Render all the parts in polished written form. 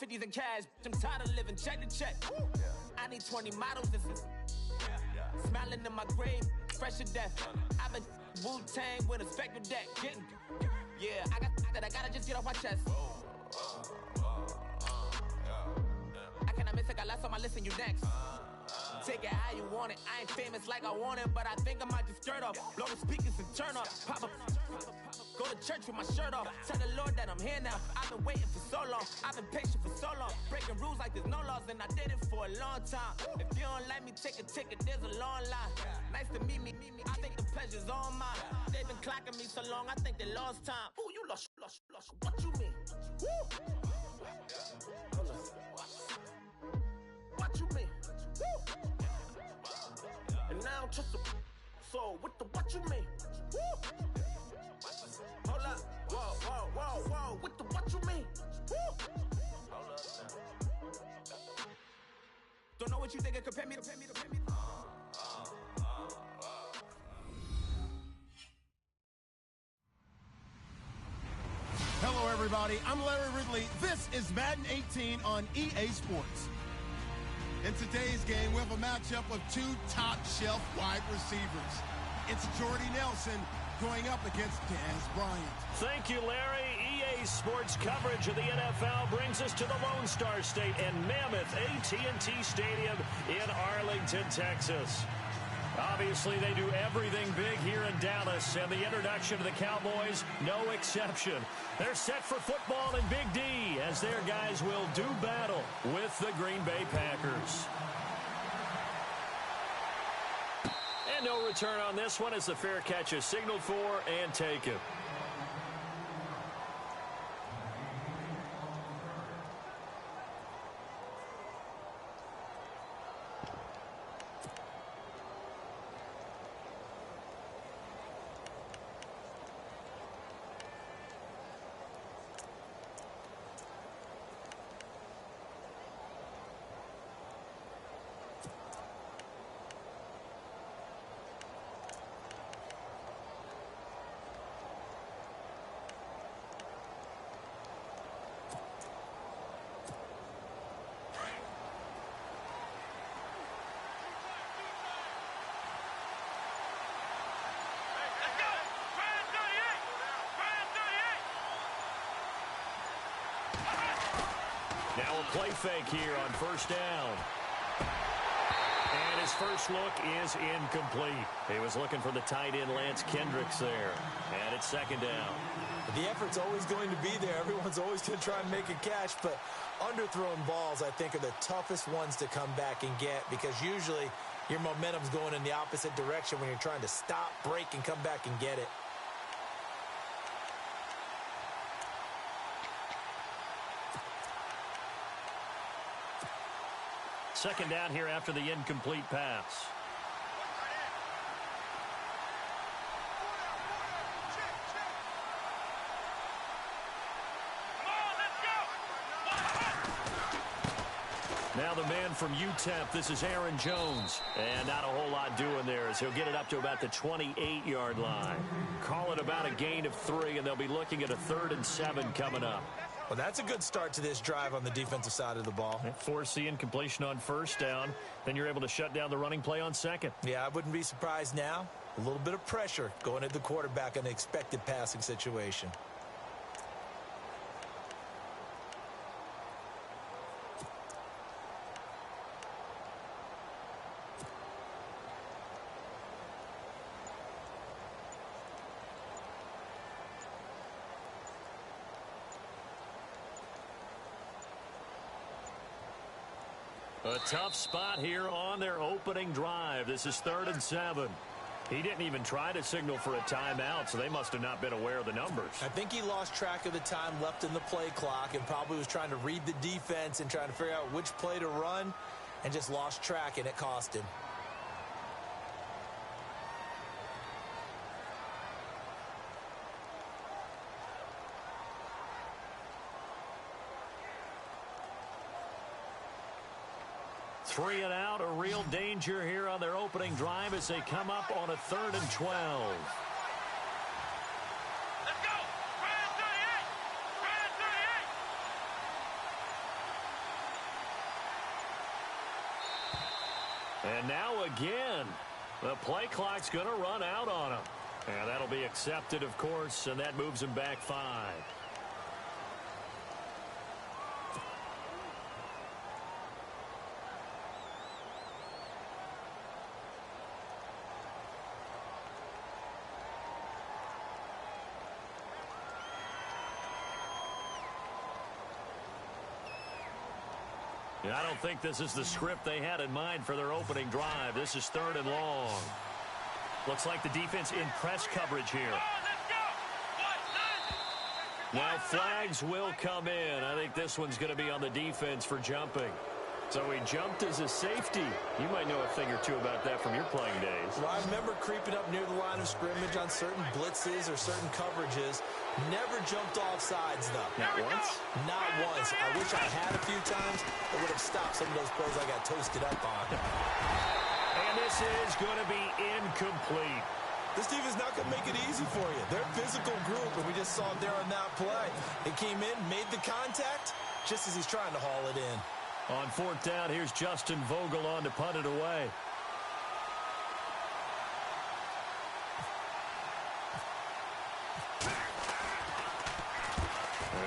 50s in cash. I'm tired of living check to check. I need 20 models. This is smiling in my grave, fresh to death. I've been Wu-Tang with a spectral deck. Getting, I gotta just get off my chest. I cannot miss it, got last on my list and you next. Take it how you want it. I ain't famous like I want it, but I think I might just skirt off. Blow the speakers and turn up. Pop up. Go to church with my shirt off. Tell the Lord that I'm here now. I've been waiting for so long. I've been patient for so long. Breaking rules like there's no laws, and I did it for a long time. If you don't like me, take a ticket. There's a long line. Nice to meet me. I think the pleasure's all mine. They've been clocking me so long, I think they lost time. Ooh, you lost. What you mean? Woo! What you mean? Woo! And now just a so what you mean? Woo! Hold up, whoa, what you mean? Woo! Hold up now. Don't know what you think, compare me. Hello, everybody. I'm Larry Ridley. This is Madden 18 on EA Sports. In today's game, we have a matchup of two top-shelf wide receivers. It's Jordy Nelson going up against Dez Bryant. Thank you, Larry. EA Sports coverage of the NFL brings us to the Lone Star State and Mammoth AT&T Stadium in Arlington, Texas. Obviously, they do everything big here in Dallas, and the introduction to the Cowboys, no exception. They're set for football in Big D as their guys will do battle with the Green Bay Packers. And no return on this one as the fair catch is signaled for and taken. Now a play fake here on first down. And his first look is incomplete. He was looking for the tight end Lance Kendricks there. And it's second down. The effort's always going to be there. Everyone's always going to try and make a catch, but underthrown balls, I think, are the toughest ones to come back and get because usually your momentum's going in the opposite direction when you're trying to stop, break, and come back and get it. Second down here after the incomplete pass. Now the man from UTEP, this is Aaron Jones. And not a whole lot doing there as he'll get it up to about the 28-yard line. Call it about a gain of 3, and they'll be looking at a 3rd and 7 coming up. Well, that's a good start to this drive on the defensive side of the ball. Force the incompletion on first down. Then you're able to shut down the running play on second. Yeah, I wouldn't be surprised now. A little bit of pressure going at the quarterback in an expected passing situation. A tough spot here on their opening drive. This is 3rd and 7. He didn't even try to signal for a timeout, so they must have not been aware of the numbers. I think he lost track of the time left in the play clock and probably was trying to read the defense and trying to figure out which play to run and just lost track, and it cost him. Three and out, a real danger here on their opening drive as they come up on a 3rd and 12. Let's go! Brand 38! Brand 38! And now again, the play clock's going to run out on him. And that'll be accepted, of course, and that moves him back 5. I don't think this is the script they had in mind for their opening drive. This is 3rd and long. Looks like the defense in press coverage here. Now flags will come in. I think this one's going to be on the defense for jumping. So he jumped as a safety. You might know a thing or two about that from your playing days. Well, I remember creeping up near the line of scrimmage on certain blitzes or certain coverages. Never jumped off sides, though. Not once? Not once. I wish I had a few times. It would have stopped some of those plays I got toasted up on. And this is going to be incomplete. This team is not going to make it easy for you. They're a physical group, and we just saw it there on that play. It came in, made the contact, just as he's trying to haul it in. On 4th down, here's Justin Vogel on to punt it away.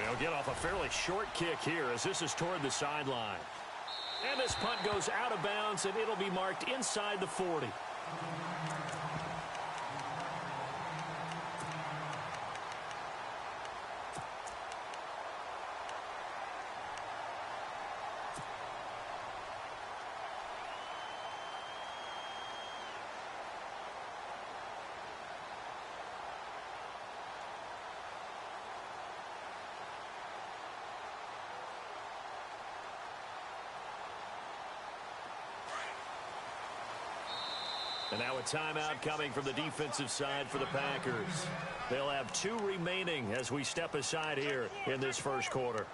They'll get off a fairly short kick here as this is toward the sideline. And this punt goes out of bounds, and it'll be marked inside the 40. And now a timeout coming from the defensive side for the Packers. They'll have 2 remaining as we step aside here in this first quarter.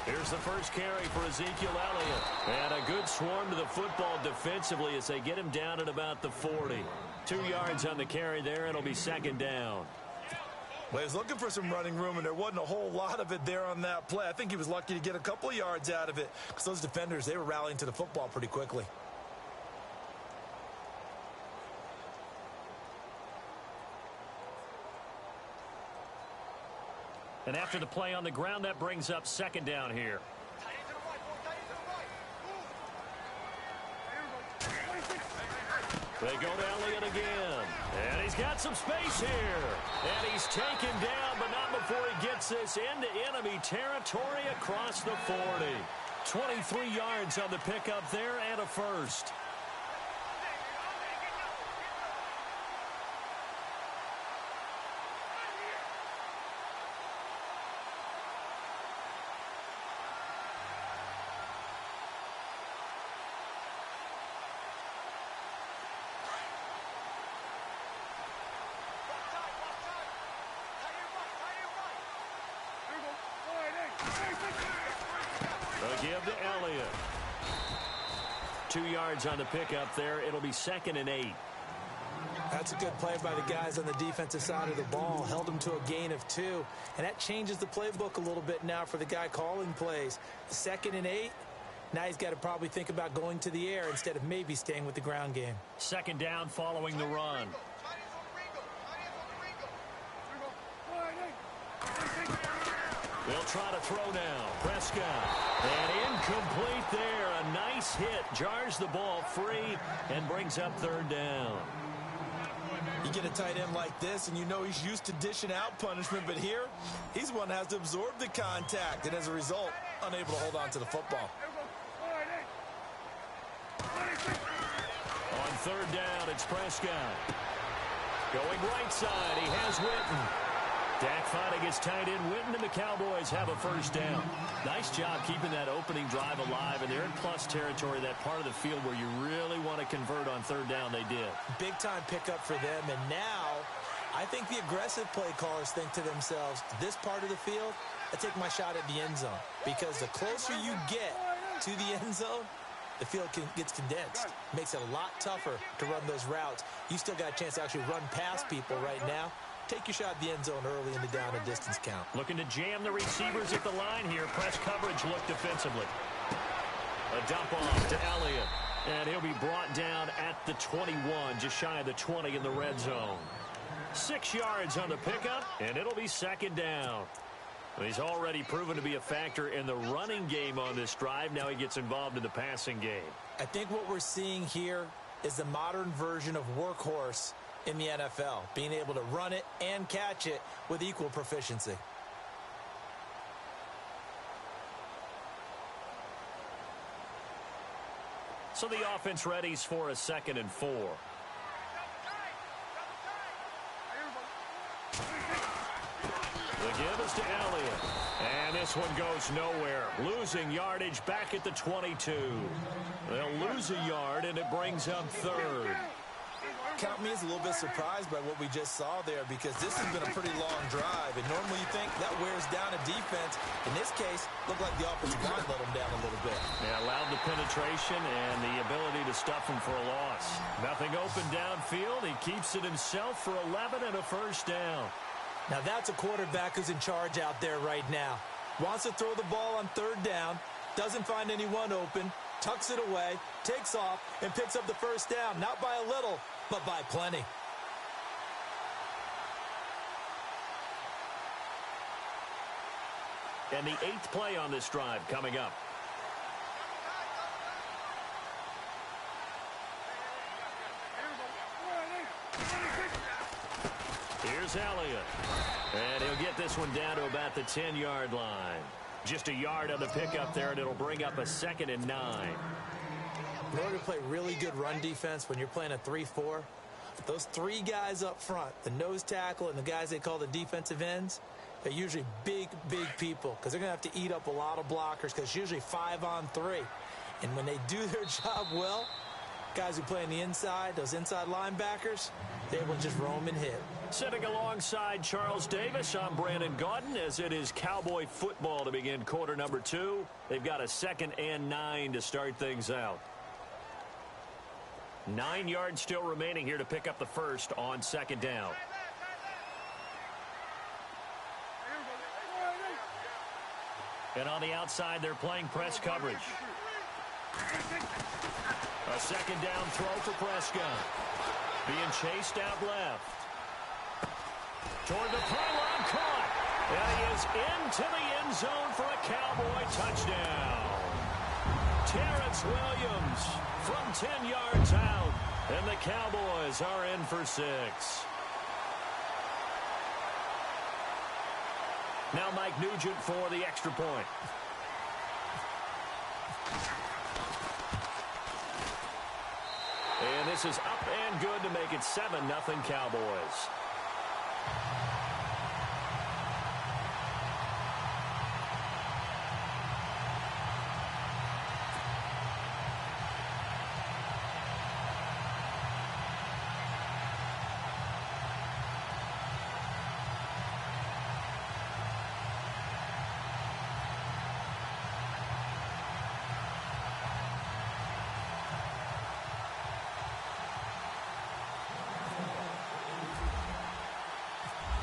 Here's the first carry for Ezekiel Elliott. And a good swarm to the football defensively as they get him down at about the 40. 2 yards on the carry there. It'll be 2nd down. Well, he was looking for some running room, and there wasn't a whole lot of it there on that play. I think he was lucky to get a couple of yards out of it because those defenders, they were rallying to the football pretty quickly. And after the play on the ground, that brings up 2nd down here. They go to Elliott again. And he's got some space here. And he's taken down, but not before he gets this into enemy territory across the 40. 23 yards on the pickup there and a first. Give to Elliott. 2 yards on the pickup there. It'll be 2nd and 8. That's a good play by the guys on the defensive side of the ball. Held them to a gain of 2. And that changes the playbook a little bit now for the guy calling plays. 2nd and 8. Now he's got to probably think about going to the air instead of maybe staying with the ground game. 2nd down following the run. They'll try to throw now. Prescott. And incomplete there. A nice hit. Jars the ball free and brings up 3rd down. You get a tight end like this, and you know he's used to dishing out punishment, but here, he's the one that has to absorb the contact, and as a result, unable to hold on to the football. On 3rd down, it's Prescott. Going right side, he has Witten. Dak fighting his tight end Witten, and the Cowboys have a 1st down. Nice job keeping that opening drive alive, and they're in plus territory, that part of the field where you really want to convert on 3rd down. They did. Big-time pickup for them, and now I think the aggressive play callers think to themselves, this part of the field, I take my shot at the end zone. Because the closer you get to the end zone, the field gets condensed. Makes it a lot tougher to run those routes. You still got a chance to actually run past people right now. Take your shot at the end zone early in the down and distance count. Looking to jam the receivers at the line here. Press coverage look defensively. A dump off to Elliott. And he'll be brought down at the 21, just shy of the 20 in the red zone. 6 yards on the pickup, and it'll be second down. He's already proven to be a factor in the running game on this drive. Now he gets involved in the passing game. I think what we're seeing here is the modern version of workhorse in the NFL, being able to run it and catch it with equal proficiency. So the offense readies for a 2nd and 4. The give is to Elliott. And this one goes nowhere. Losing yardage back at the 22. They'll lose a yard, and it brings up 3rd. Count me as a little bit surprised by what we just saw there, because this has been a pretty long drive, and normally you think that wears down a defense. In this case, looked like the offensive line let them down a little bit. Yeah, allowed the penetration and the ability to stuff him for a loss. Nothing open downfield. He keeps it himself for 11 and a first down. Now that's a quarterback who's in charge out there right now. Wants to throw the ball on 3rd down, doesn't find anyone open, tucks it away, takes off, and picks up the first down. Not by a little, but by plenty. And the 8th play on this drive coming up. Here's Elliott. And he'll get this one down to about the 10-yard line. Just a yard on the pickup there, and it'll bring up a 2nd and 9. In order to play really good run defense when you're playing a 3-4, those 3 guys up front, the nose tackle and the guys they call the defensive ends, they're usually big, big people because they're going to have to eat up a lot of blockers because it's usually 5 on 3. And when they do their job well, guys who play on the inside, those inside linebackers, they will just roam and hit. Sitting alongside Charles Davis, I'm Brandon Gaudin as it is Cowboy football to begin quarter number 2. They've got a 2nd and 9 to start things out. 9 yards still remaining here to pick up the first on 2nd down. And on the outside, they're playing press coverage. A 2nd down throw for Prescott. Being chased out left. Toward the pylon, caught. And he is into the end zone for a Cowboy touchdown. Terrence Williams from 10 yards out, and the Cowboys are in for 6. Now Mike Nugent for the extra point. And this is up and good to make it 7-0 Cowboys.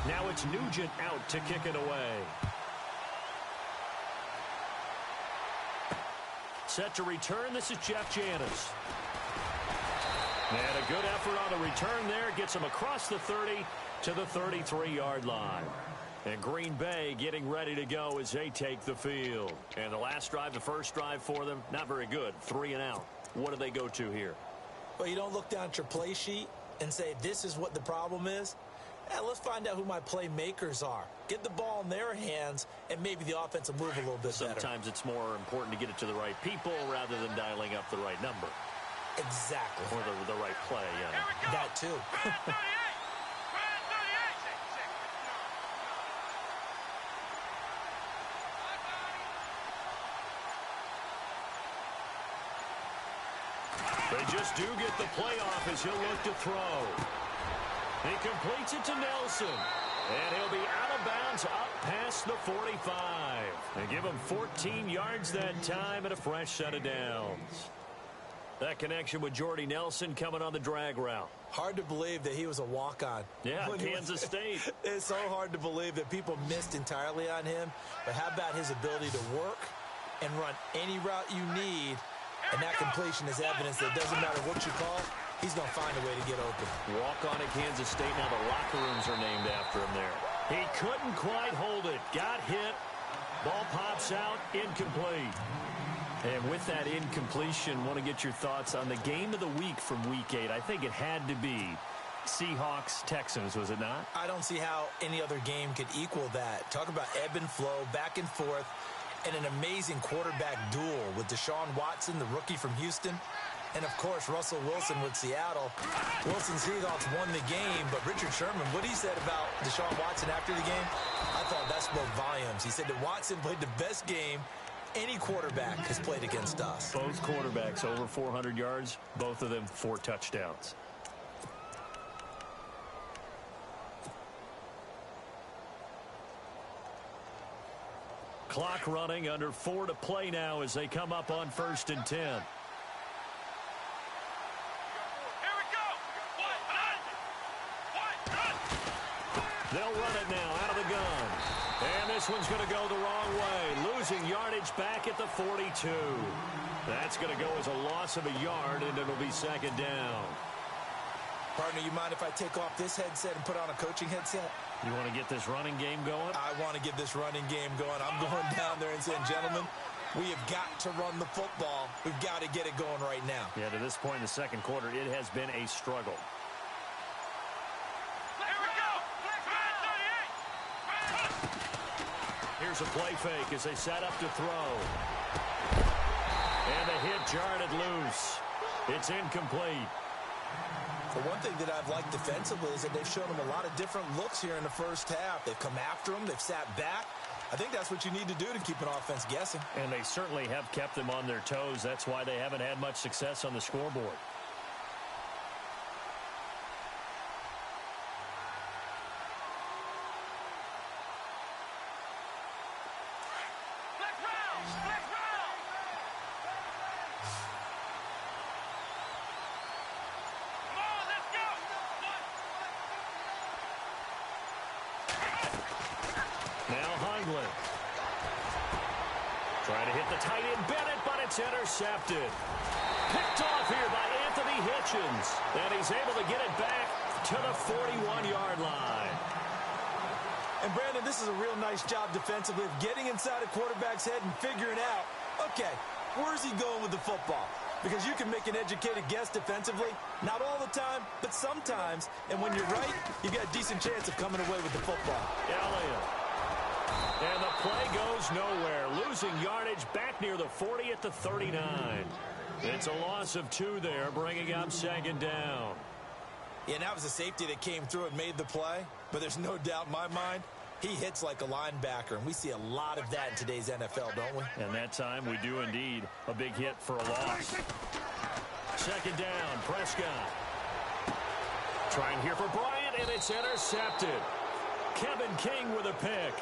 Now it's Nugent out to kick it away. Set to return, this is Jeff Janis. And a good effort on the return there. Gets him across the 30 to the 33-yard line. And Green Bay getting ready to go as they take the field. And the last drive, the first drive for them, not very good. 3 and out. What do they go to here? Well, you don't look down at your play sheet and say, this is what the problem is. Let's find out who my playmakers are. Get the ball in their hands, and maybe the offense will move a little bit better. Sometimes it's more important to get it to the right people rather than dialing up the right number. Exactly. Or the right play, yeah. That too. They just do get the playoff as he'll look to throw. He completes it to Nelson. And he'll be out of bounds up past the 45. They give him 14 yards that time and a fresh set of downs. That connection with Jordy Nelson coming on the drag route. Hard to believe that he was a walk-on. Yeah, Kansas State. It's so hard to believe that people missed entirely on him. But how about his ability to work and run any route you need? And that completion is evidence that it doesn't matter what you call, he's going to find a way to get open. Walk on at Kansas State. Now the locker rooms are named after him there. He couldn't quite hold it. Got hit. Ball pops out. Incomplete. And with that incompletion, want to get your thoughts on the game of the week from Week 8. I think it had to be Seahawks-Texans, was it not? I don't see how any other game could equal that. Talk about ebb and flow, back and forth, and an amazing quarterback duel with Deshaun Watson, the rookie from Houston, and, of course, Russell Wilson with Seattle. Wilson's Seahawks won the game, but Richard Sherman, what he said about Deshaun Watson after the game, I thought that spoke volumes. He said that Watson played the best game any quarterback has played against us. Both quarterbacks over 400 yards, both of them 4 touchdowns. Clock running, under 4 to play now as they come up on 1st and 10. They'll run it now out of the gun. And this one's going to go the wrong way. Losing yardage back at the 42. That's going to go as a loss of a yard, and it'll be 2nd down. Partner, you mind if I take off this headset and put on a coaching headset? You want to get this running game going? I want to get this running game going. I'm going down there and saying, gentlemen, we have got to run the football. We've got to get it going right now. Yeah, to this point in the second quarter, it has been a struggle. Here's a play fake as they set up to throw. And the hit jarred it loose. It's incomplete. The one thing that I've liked defensively is that they've shown them a lot of different looks here in the first half. They've come after them. They've sat back. I think that's what you need to do to keep an offense guessing. And they certainly have kept them on their toes. That's why they haven't had much success on the scoreboard. Trying to hit the tight end Bennett, but it's intercepted. Picked off here by Anthony Hitchens. And he's able to get it back to the 41-yard line. And, Brandon, this is a real nice job defensively of getting inside a quarterback's head and figuring out, okay, where's he going with the football? Because you can make an educated guess defensively, not all the time, but sometimes. And when you're right, you got a decent chance of coming away with the football. Elliott. And the play goes nowhere. Losing yardage back near the 40 at the 39. It's a loss of 2 there, bringing up 2nd down. Yeah, that was a safety that came through and made the play. But there's no doubt in my mind, he hits like a linebacker. And we see a lot of that in today's NFL, don't we? And that time we do indeed. A big hit for a loss. 2nd down, Prescott. Trying here for Bryant, and it's intercepted. Kevin King with a pick.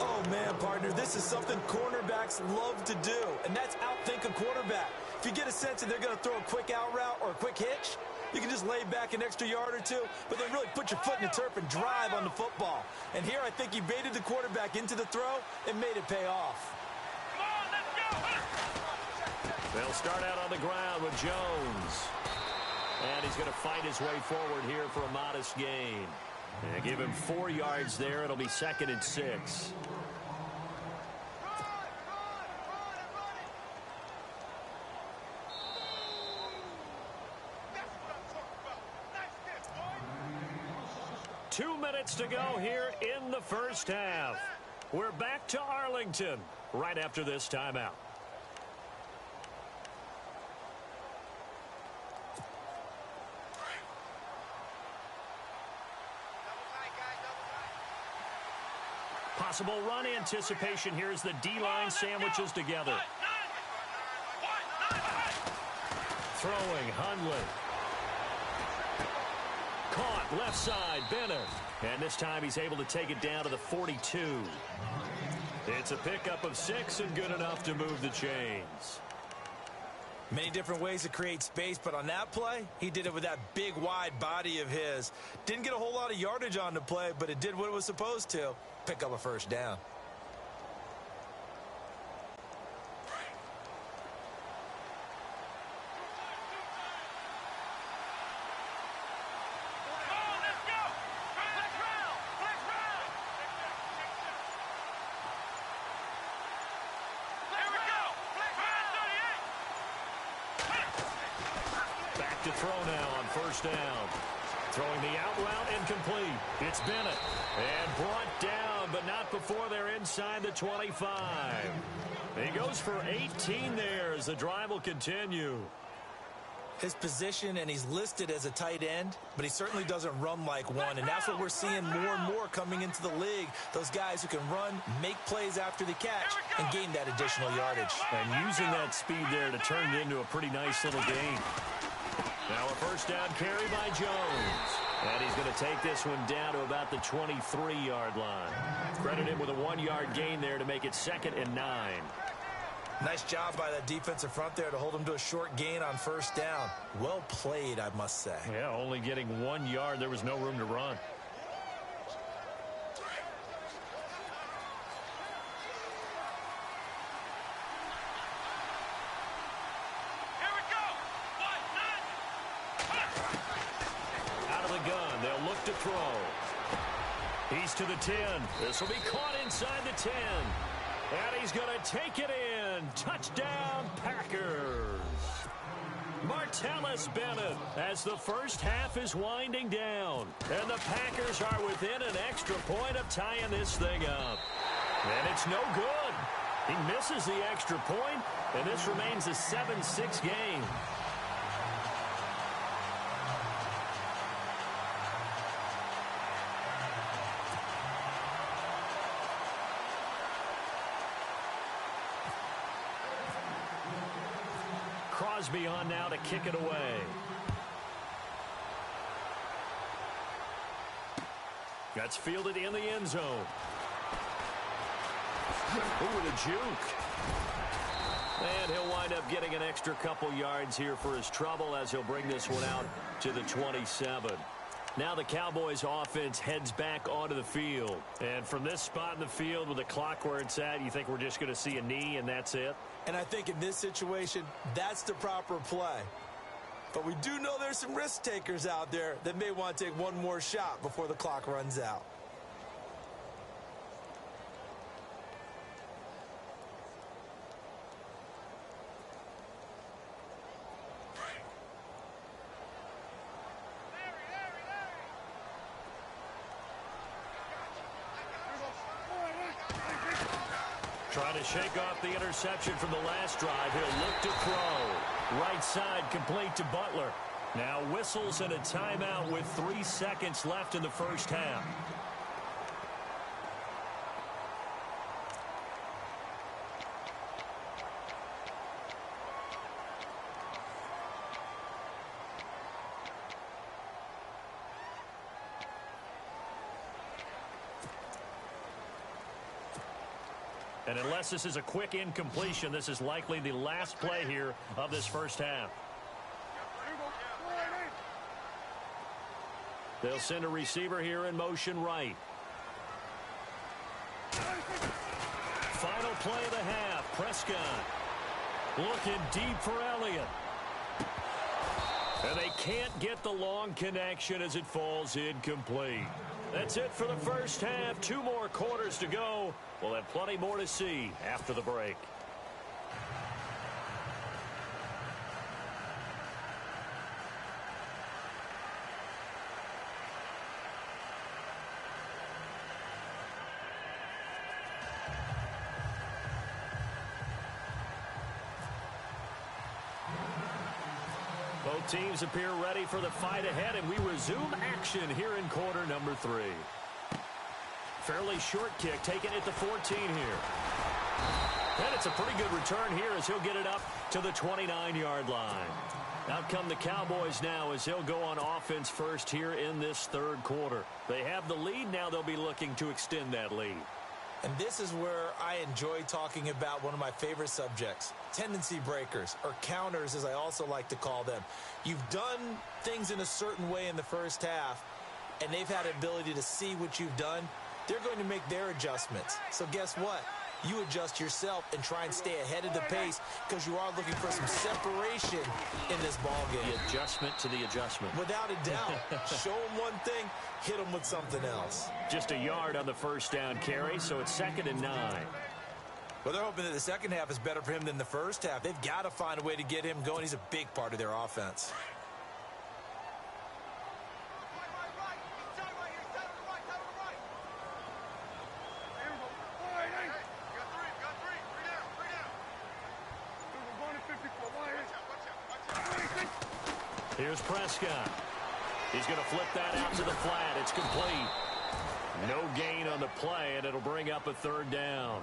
Oh, man, partner, this is something cornerbacks love to do, and that's outthink a quarterback. If you get a sense that they're going to throw a quick out route or a quick hitch, you can just lay back an extra yard or 2, but then really put your foot in the turf and drive on the football. And here I think he baited the quarterback into the throw and made it pay off. Come on, let's go. They'll start out on the ground with Jones. And he's going to fight his way forward here for a modest gain. And give him 4 yards there. It'll be 2nd and 6. Two minutes to go here in the first half. We're back to Arlington right after this timeout. Possible run anticipation here as the D-line sandwiches together. Throwing, Hundley. Caught left side, Bennett. And this time he's able to take it down to the 42. It's a pickup of 6 and good enough to move the chains. Many different ways to create space, but on that play, he did it with that big, wide body of his. Didn't get a whole lot of yardage on the play, but it did what it was supposed to. Pick up a first down. To throw now on first down. Throwing the out route incomplete. It's Bennett. And brought down, but not before they're inside the 25. He goes for 18 there as the drive will continue. His position, and he's listed as a tight end, but he certainly doesn't run like one, and that's what we're seeing more and more coming into the league. Those guys who can run, make plays after the catch, and gain that additional yardage. And using that speed there to turn it into a pretty nice little gain. Now a first down carry by Jones. And he's going to take this one down to about the 23-yard line. Credit him with a 1-yard gain there to make it 2nd and 9. Nice job by that defensive front there to hold him to a short gain on first down. Well played, I must say. Yeah, only getting 1 yard. There was no room to run. To throw. He's to the 10. This will be caught inside the 10. And he's going to take it in. Touchdown, Packers. Martellus Bennett as the first half is winding down. And the Packers are within an extra point of tying this thing up. And it's no good. He misses the extra point, and this remains a 7-6 game. Crosby on now to kick it away. That's fielded in the end zone. Ooh, with a juke. And he'll wind up getting an extra couple yards here for his trouble as he'll bring this one out to the 27. Now the Cowboys offense heads back onto the field. And from this spot in the field with the clock where it's at, you think we're just going to see a knee and that's it? And I think in this situation, that's the proper play. But we do know there's some risk takers out there that may want to take one more shot before the clock runs out. Trying to shake off the interception from the last drive. He'll look to throw. Right side complete to Butler. Now whistles and a timeout with 3 seconds left in the first half. And unless this is a quick incompletion, this is likely the last play here of this first half. They'll send a receiver here in motion right. Final play of the half. Prescott looking deep for Elliott. And they can't get the long connection as it falls incomplete. That's it for the first half. 2 more quarters to go. We'll have plenty more to see after the break. Both teams appear ready for the fight ahead, and we resume action here in quarter number 3. Fairly short kick taken at the 14 here. And it's a pretty good return here as he'll get it up to the 29-yard line. Out come the Cowboys now as they'll go on offense first here in this third quarter. They have the lead. Now they'll be looking to extend that lead. And this is where I enjoy talking about one of my favorite subjects, tendency breakers, or counters as I also like to call them. You've done things in a certain way in the first half, and they've had the ability to see what you've done. They're going to make their adjustments. So guess what? You adjust yourself and try and stay ahead of the pace because you are looking for some separation in this ball game. The adjustment to the adjustment. Without a doubt. Show them one thing, hit them with something else. Just a yard on the first down carry, so it's 2nd and 9. Well, they're hoping that the second half is better for him than the first half. They've got to find a way to get him going. He's a big part of their offense. Here's Prescott. He's going to flip that out to the flat. It's complete. No gain on the play, and it'll bring up a 3rd down.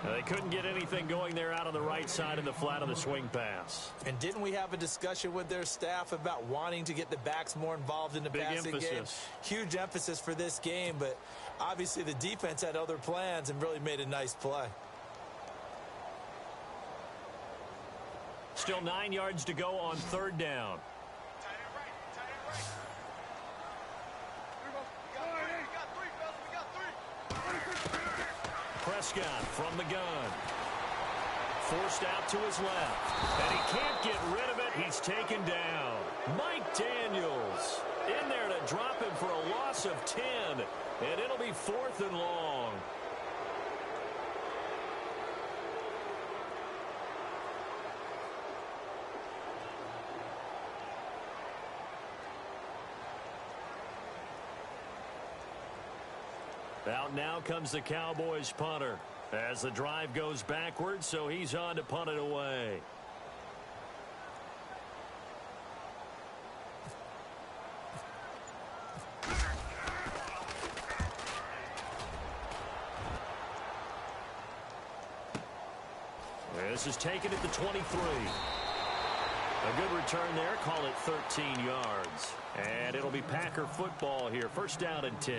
They couldn't get anything going there out on the right side in the flat on the swing pass. And didn't we have a discussion with their staff about wanting to get the backs more involved in the passing game? Huge emphasis for this game, but obviously the defense had other plans and really made a nice play. Still 9 yards to go on 3rd down. Prescott from the gun. Forced out to his left. And he can't get rid of it. He's taken down. Mike Daniels in there to drop him for a loss of 10. And it'll be 4th and long. Out now comes the Cowboys punter as the drive goes backwards, so he's on to punt it away. This is taken at the 23. A good return there. Call it 13 yards. And it'll be Packer football here. 1st down and 10.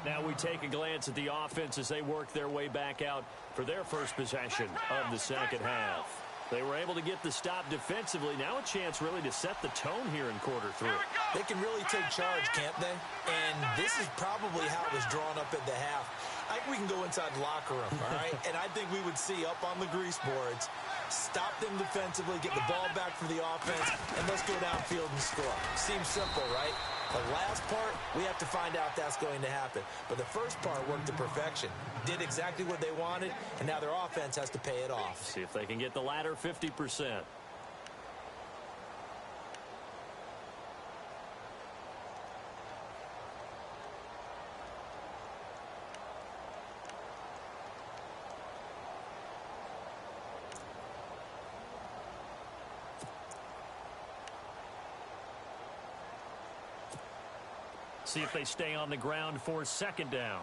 Now we take a glance at the offense as they work their way back out for their first possession of the second half. They were able to get the stop defensively. Now a chance really to set the tone here in quarter 3. They can really take charge, can't they? And this is probably how it was drawn up at the half. I think we can go inside the locker room, all right? And I think we would see up on the grease boards, stop them defensively, get the ball back for the offense, and let's go downfield and score. Seems simple, right? The last part, we have to find out that's going to happen. But the first part worked to perfection. Did exactly what they wanted, and now their offense has to pay it off. See if they can get the latter 50%. See if they stay on the ground for 2nd down.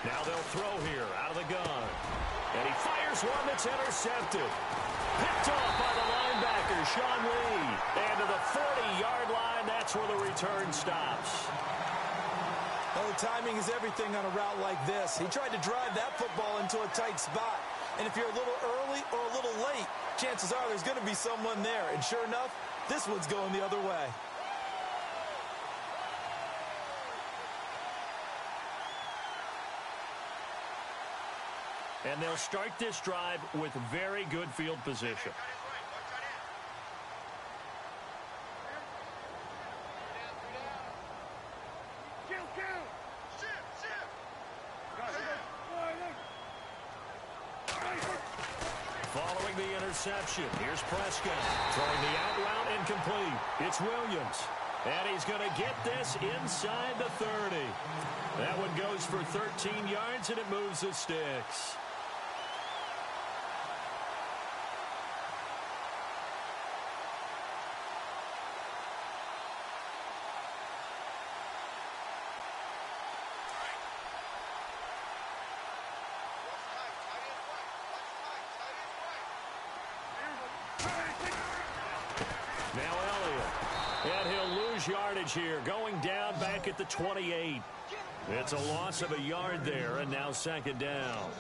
Now they'll throw here out of the gun. And he fires one that's intercepted. Picked off by the linebacker, Sean Lee. And to the 40-yard line, that's where the return stops. Well, the timing is everything on a route like this. He tried to drive that football into a tight spot. And if you're a little early or a little late, chances are there's going to be someone there. And sure enough, this one's going the other way. And they'll start this drive with very good field position. Following the interception, here's Prescott. Throwing the out route incomplete. It's Williams. And he's going to get this inside the 30. That one goes for 13 yards, and it moves the sticks. lose yardage here, going down back at the 28. It's a loss of a yard there, and now second down.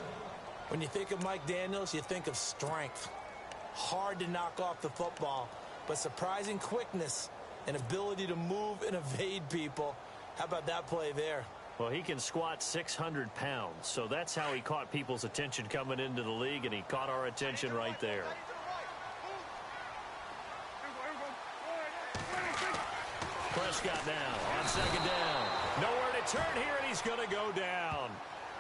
When you think of Mike Daniels, you think of strength. Hard to knock off the football, but surprising quickness and ability to move and evade people. How about that play there? Well, he can squat 600 pounds, so that's how he caught people's attention coming into the league, and he caught our attention right there. Prescott now on second down. Nowhere to turn here, and he's going to go down.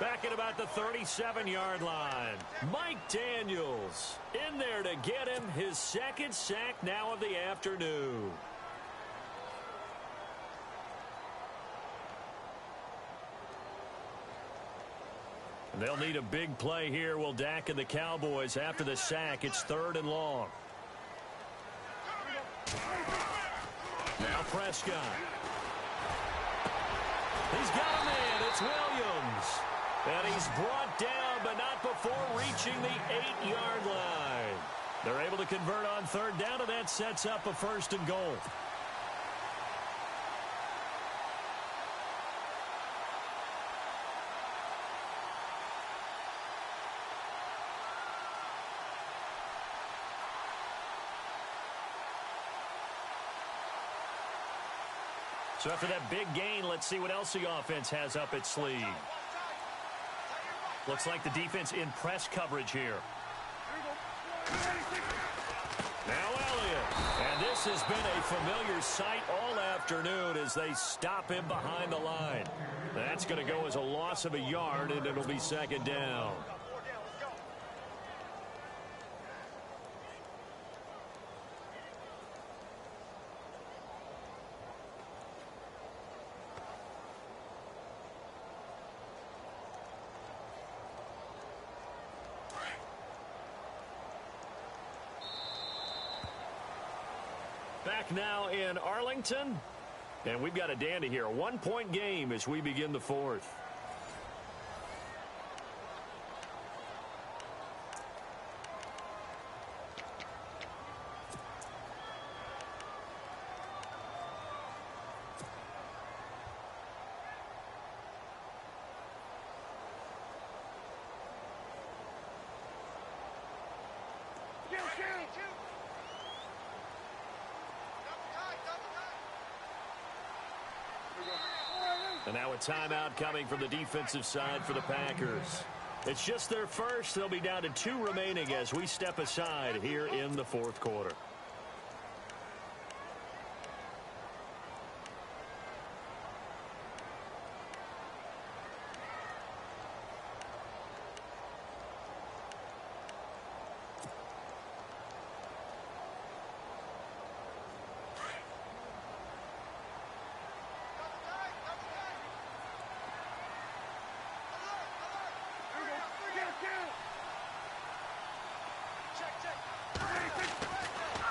Back at about the 37-yard line. Mike Daniels in there to get him his second sack now of the afternoon. They'll need a big play here. Will Dak and the Cowboys after the sack. It's 3rd and long. Now Prescott. He's got him in. It's Williams. And he's brought down, but not before reaching the 8-yard line. They're able to convert on 3rd down, and that sets up a 1st and goal. So after that big gain, let's see what else the offense has up its sleeve. Looks like the defense in press coverage here. Now Elliott. And this has been a familiar sight all afternoon as they stop him behind the line. That's going to go as a loss of a yard, and it'll be second down. Back now in Arlington, and we've got a dandy here. A 1-point game as we begin the 4th. And now a timeout coming from the defensive side for the Packers. It's just their first. They'll be down to 2 remaining as we step aside here in the 4th quarter.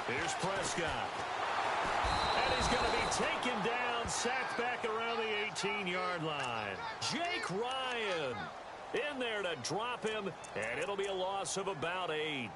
Here's Prescott. And he's going to be taken down, sacked back around the 18-yard line. Jake Ryan in there to drop him, and it'll be a loss of about 8.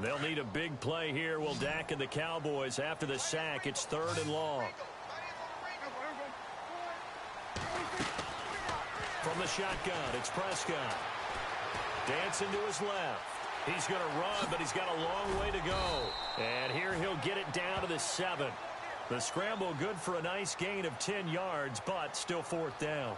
They'll need a big play here. Will Dak and the Cowboys after the sack. It's 3rd and long. From the shotgun, it's Prescott. Dancing to his left. He's going to run, but he's got a long way to go. And here he'll get it down to the 7. The scramble good for a nice gain of 10 yards, but still 4th down.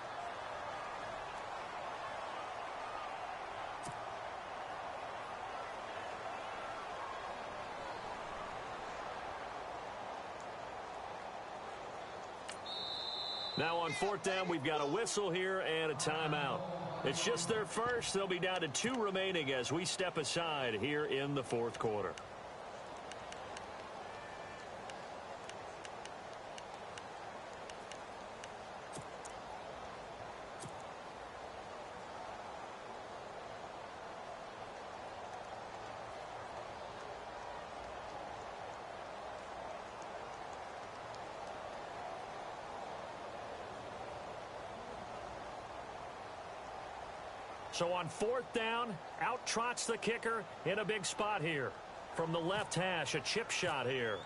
Now on 4th down, we've got a whistle here and a timeout. It's just their first. They'll be down to 2 remaining as we step aside here in the 4th quarter. So on 4th down, out trots the kicker in a big spot here. From the left hash, a chip shot here.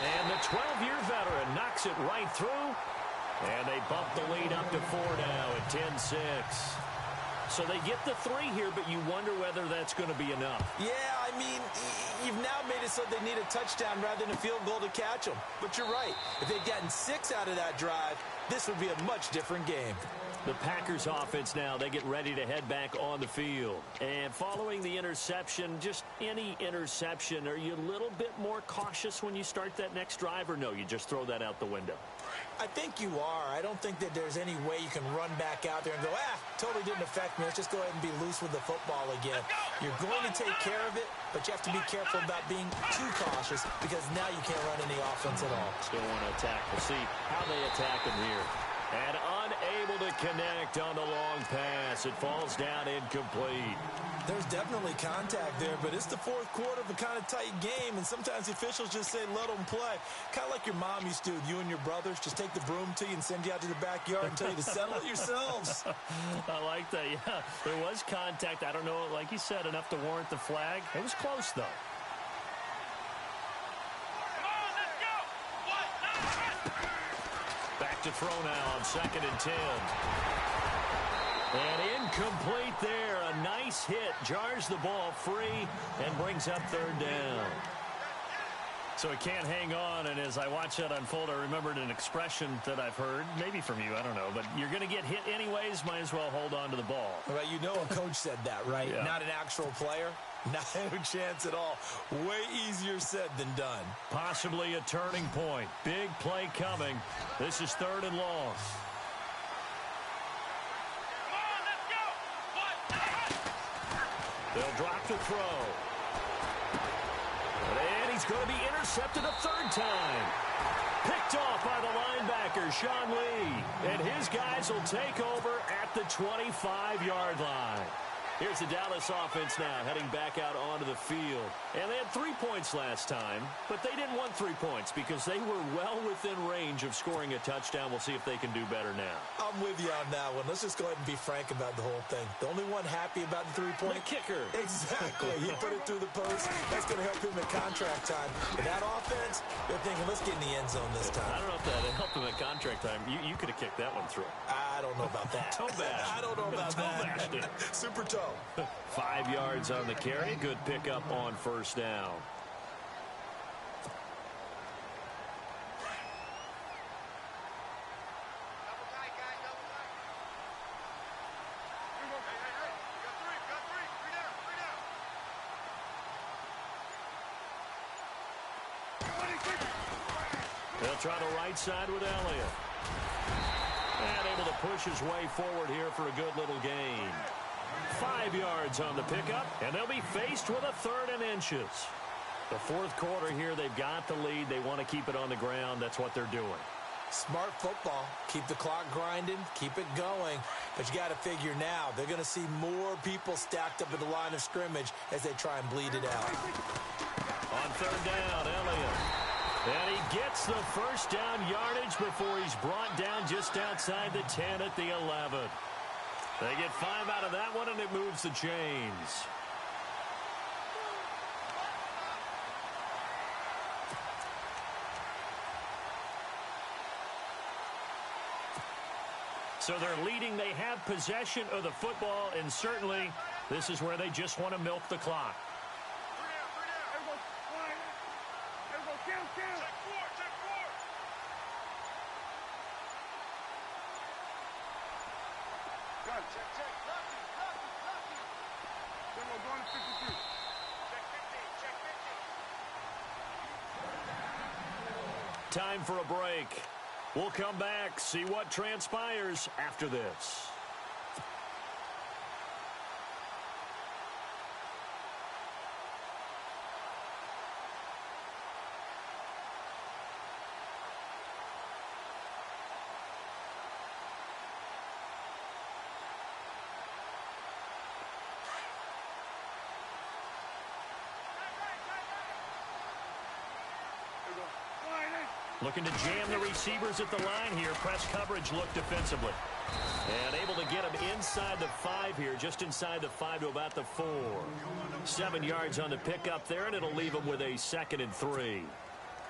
And the 12-year veteran knocks it right through. And they bump the lead up to 4 now at 10-6. So they get the 3 here, but you wonder whether that's going to be enough. Yeah, I mean, you've now made it so they need a touchdown rather than a field goal to catch them. But you're right. If they'd gotten 6 out of that drive, this would be a much different game. The Packers offense now, they get ready to head back on the field. And following the interception, just any interception, are you a little bit more cautious when you start that next drive, or no, you just throw that out the window? I think you are. I don't think that there's any way you can run back out there and go, totally didn't affect me. Let's just go ahead and be loose with the football again. You're going to take care of it, but you have to be careful about being too cautious because now you can't run any offense at all. Still want to attack. We'll see how they attack him here. And unable to connect on the long pass. It falls down incomplete. There's definitely contact there, but it's the 4th quarter of a kind of tight game, and sometimes the officials just say, let them play. Kind of like your mom used to do with you and your brothers. Just take the broom to you and send you out to the backyard and tell you to settle it yourselves. I like that, yeah. There was contact. I don't know, like you said, enough to warrant the flag. It was close, though. Back to throw now on 2nd and 10. And incomplete there. A nice hit. Jars the ball free and brings up 3rd down. So it can't hang on, and as I watch that unfold, I remembered an expression that I've heard, maybe from you, I don't know, but you're going to get hit anyways, might as well hold on to the ball. Well, you know a coach said that, right? Yeah. Not an actual player. Not a chance at all. Way easier said than done. Possibly a turning point. Big play coming. This is 3rd and long. They'll drop the throw. And he's going to be intercepted a 3rd time. Picked off by the linebacker, Sean Lee. And his guys will take over at the 25-yard line. Here's the Dallas offense now heading back out onto the field. And they had 3 points last time, but they didn't want 3 points because they were well within range of scoring a touchdown. We'll see if they can do better now. I'm with you on that one. Let's just go ahead and be frank about the whole thing. The only one happy about the 3-point. The kicker. Exactly. He put it through the post. That's going to help him at contract time. But that offense, they're thinking, let's get in the end zone this time. I don't know if that helped him at contract time. You could have kicked that one through. I don't know about that. Toe bash. I don't know about toe that. Bashed it. Super toe. 5 yards on the carry. Good pickup on 1st down. They'll try the right side with Elliott. And able to push his way forward here for a good little gain. 5 yards on the pickup, and they'll be faced with a 3rd and inches. The 4th quarter here, they've got the lead. They want to keep it on the ground. That's what they're doing. Smart football. Keep the clock grinding. Keep it going. But you got to figure now, they're going to see more people stacked up at the line of scrimmage as they try and bleed it out. On 3rd down, Elliott. And he gets the 1st down yardage before he's brought down just outside the 10 at the 11. They get 5 out of that one, and it moves the chains. So they're leading. They have possession of the football, and certainly this is where they just want to milk the clock. Time for a break. We'll come back, see what transpires after this. Looking to jam the receivers at the line here. Press coverage look defensively. And able to get him inside the 5 here, just inside the 5 to about the 4. 7 yards on the pickup there, and it'll leave him with a 2nd and 3.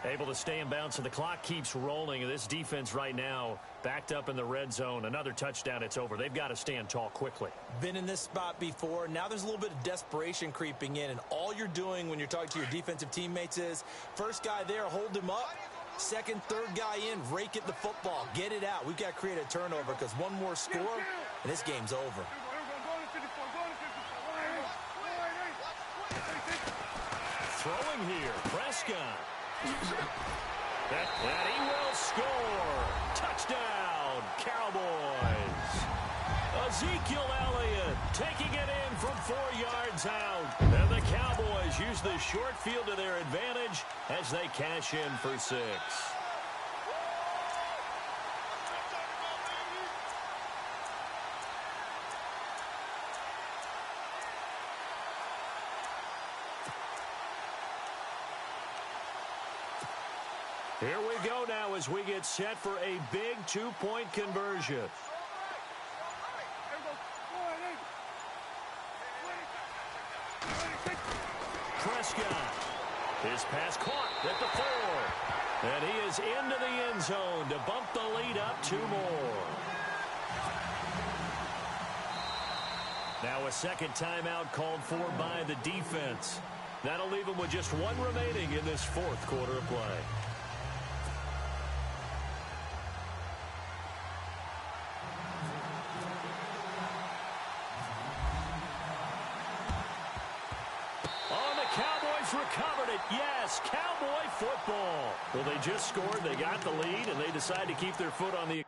Able to stay in bounds, so the clock keeps rolling. This defense right now backed up in the red zone. Another touchdown, it's over. They've got to stand tall quickly. Been in this spot before. Now there's a little bit of desperation creeping in, and all you're doing when you're talking to your defensive teammates is first guy there, hold him up. Second, third guy in, rake at the football. Get it out. We've got to create a turnover because one more score, and this game's over. Throwing here, Prescott. And he will score. Touchdown, Cowboys. Ezekiel Elliott taking it in from 4 yards out. And the Cowboys use the short field to their advantage as they cash in for 6. Here we go now as we get set for a big 2-point conversion. Prescott. His pass caught at the 4. And he is into the end zone to bump the lead up 2 more. Now a second timeout called for by the defense. That'll leave him with just 1 remaining in this 4th quarter of play. Recovered it. Yes, Cowboy football. Well, they just scored. They got the lead, and they decide to keep their foot on the